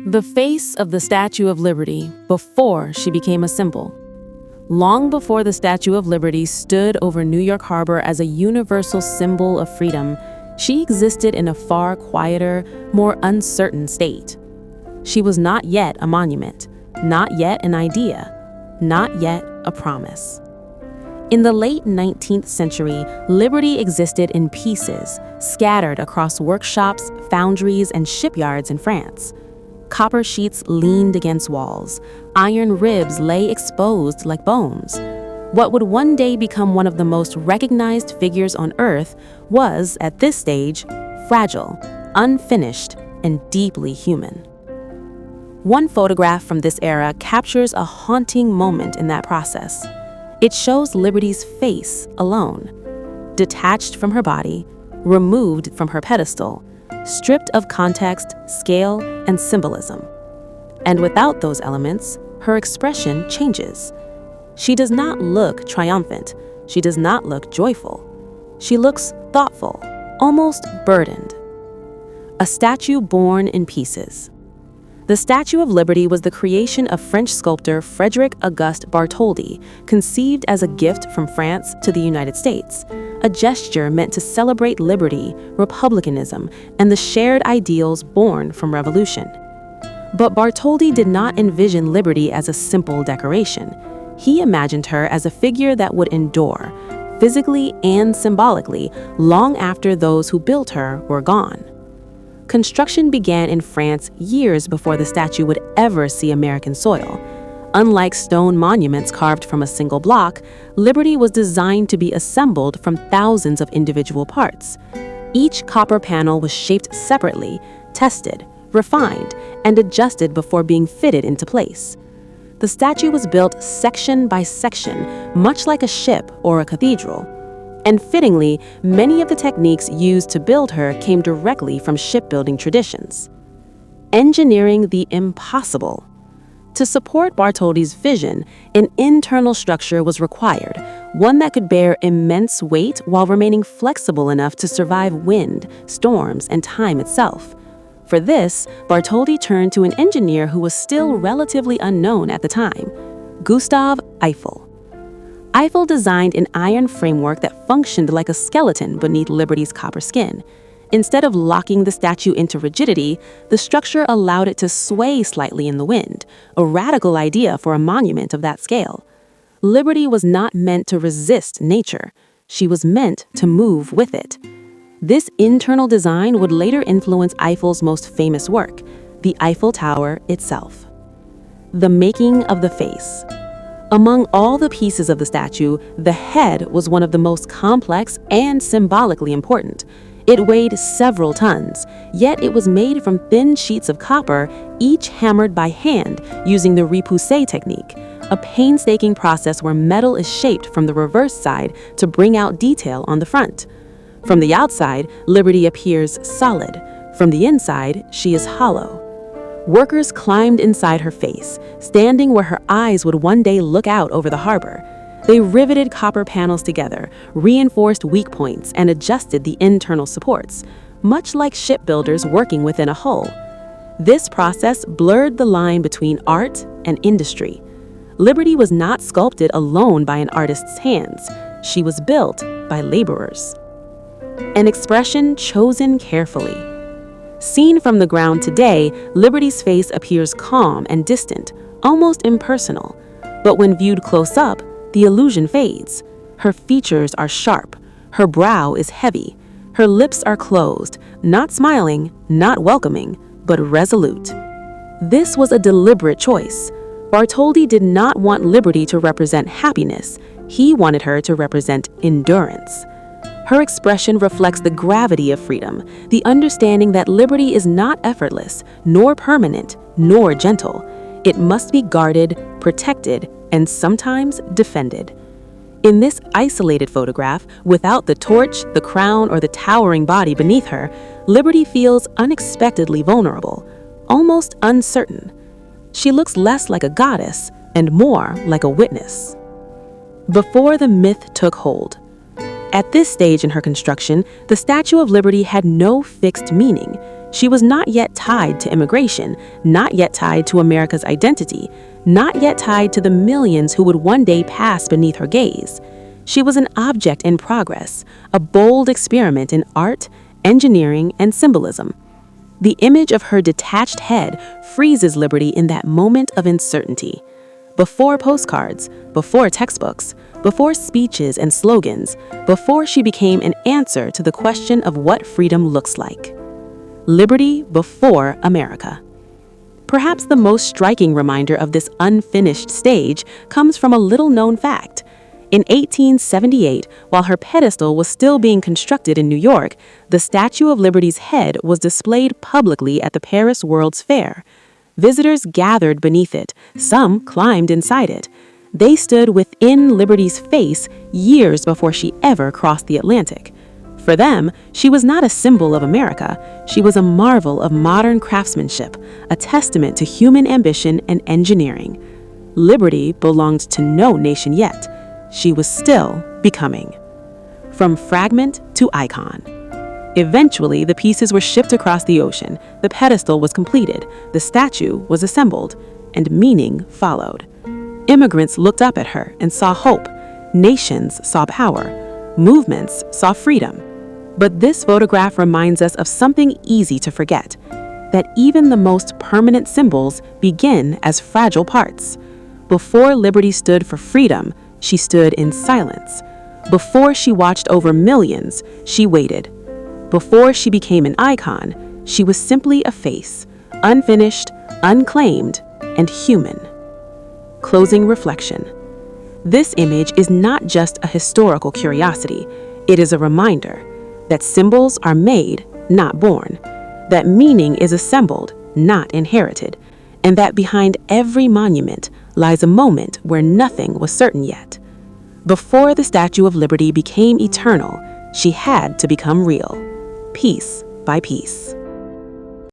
The face of the Statue of Liberty before she became a symbol. Long before the Statue of Liberty stood over New York Harbor as a universal symbol of freedom, she existed in a far quieter, more uncertain state. She was not yet a monument, not yet an idea, not yet a promise. In the late 19th century, liberty existed in pieces, scattered across workshops, foundries, and shipyards in France. Copper sheets leaned against walls. Iron ribs lay exposed like bones. What would one day become one of the most recognized figures on Earth was, at this stage, fragile, unfinished, and deeply human. One photograph from this era captures a haunting moment in that process. It shows Liberty's face alone, detached from her body, removed from her pedestal, stripped of context, scale, and symbolism. And without those elements, her expression changes. She does not look triumphant. She does not look joyful. She looks thoughtful, almost burdened. A statue born in pieces. The Statue of Liberty was the creation of French sculptor Frédéric Auguste Bartholdi, conceived as a gift from France to the United States, a gesture meant to celebrate liberty, republicanism, and the shared ideals born from revolution. But Bartholdi did not envision liberty as a simple decoration. He imagined her as a figure that would endure, physically and symbolically, long after those who built her were gone. Construction began in France years before the statue would ever see American soil. Unlike stone monuments carved from a single block, Liberty was designed to be assembled from thousands of individual parts. Each copper panel was shaped separately, tested, refined, and adjusted before being fitted into place. The statue was built section by section, much like a ship or a cathedral. And fittingly, many of the techniques used to build her came directly from shipbuilding traditions. Engineering the impossible. To support Bartholdi's vision, an internal structure was required, one that could bear immense weight while remaining flexible enough to survive wind, storms, and time itself. For this, Bartholdi turned to an engineer who was still relatively unknown at the time, Gustave Eiffel. Eiffel designed an iron framework that functioned like a skeleton beneath Liberty's copper skin. Instead of locking the statue into rigidity, the structure allowed it to sway slightly in the wind, a radical idea for a monument of that scale. Liberty was not meant to resist nature. She was meant to move with it. This internal design would later influence Eiffel's most famous work, the Eiffel Tower itself. The making of the face. Among all the pieces of the statue, the head was one of the most complex and symbolically important. It weighed several tons, yet it was made from thin sheets of copper, each hammered by hand using the repoussé technique, a painstaking process where metal is shaped from the reverse side to bring out detail on the front. From the outside, Liberty appears solid. From the inside, she is hollow. Workers climbed inside her face, standing where her eyes would one day look out over the harbor. They riveted copper panels together, reinforced weak points, and adjusted the internal supports, much like shipbuilders working within a hull. This process blurred the line between art and industry. Liberty was not sculpted alone by an artist's hands. She was built by laborers. An expression chosen carefully. Seen from the ground today, Liberty's face appears calm and distant, almost impersonal. But when viewed close up, the illusion fades. Her features are sharp. Her brow is heavy. Her lips are closed, not smiling, not welcoming, but resolute. This was a deliberate choice. Bartholdi did not want Liberty to represent happiness. He wanted her to represent endurance. Her expression reflects the gravity of freedom, the understanding that liberty is not effortless, nor permanent, nor gentle. It must be guarded, protected, and sometimes defended. In this isolated photograph, without the torch, the crown, or the towering body beneath her, Liberty feels unexpectedly vulnerable, almost uncertain. She looks less like a goddess and more like a witness. Before the myth took hold. At this stage in her construction, the Statue of Liberty had no fixed meaning. She was not yet tied to immigration, not yet tied to America's identity, not yet tied to the millions who would one day pass beneath her gaze. She was an object in progress, a bold experiment in art, engineering, and symbolism. The image of her detached head freezes liberty in that moment of uncertainty. Before postcards, before textbooks, before speeches and slogans, before she became an answer to the question of what freedom looks like. Liberty before America. Perhaps the most striking reminder of this unfinished stage comes from a little-known fact. In 1878, while her pedestal was still being constructed in New York, the Statue of Liberty's head was displayed publicly at the Paris World's Fair. Visitors gathered beneath it, some climbed inside it. They stood within Liberty's face years before she ever crossed the Atlantic. For them, she was not a symbol of America. She was a marvel of modern craftsmanship, a testament to human ambition and engineering. Liberty belonged to no nation yet. She was still becoming. From fragment to icon. Eventually, the pieces were shipped across the ocean, the pedestal was completed, the statue was assembled, and meaning followed. Immigrants looked up at her and saw hope. Nations saw power. Movements saw freedom. But this photograph reminds us of something easy to forget, that even the most permanent symbols begin as fragile parts. Before liberty stood for freedom, she stood in silence. Before she watched over millions, she waited. Before she became an icon, she was simply a face, unfinished, unclaimed, and human. Closing reflection. This image is not just a historical curiosity. It is a reminder that symbols are made, not born, that meaning is assembled, not inherited, and that behind every monument lies a moment where nothing was certain yet. Before the Statue of Liberty became eternal, she had to become real, piece by piece.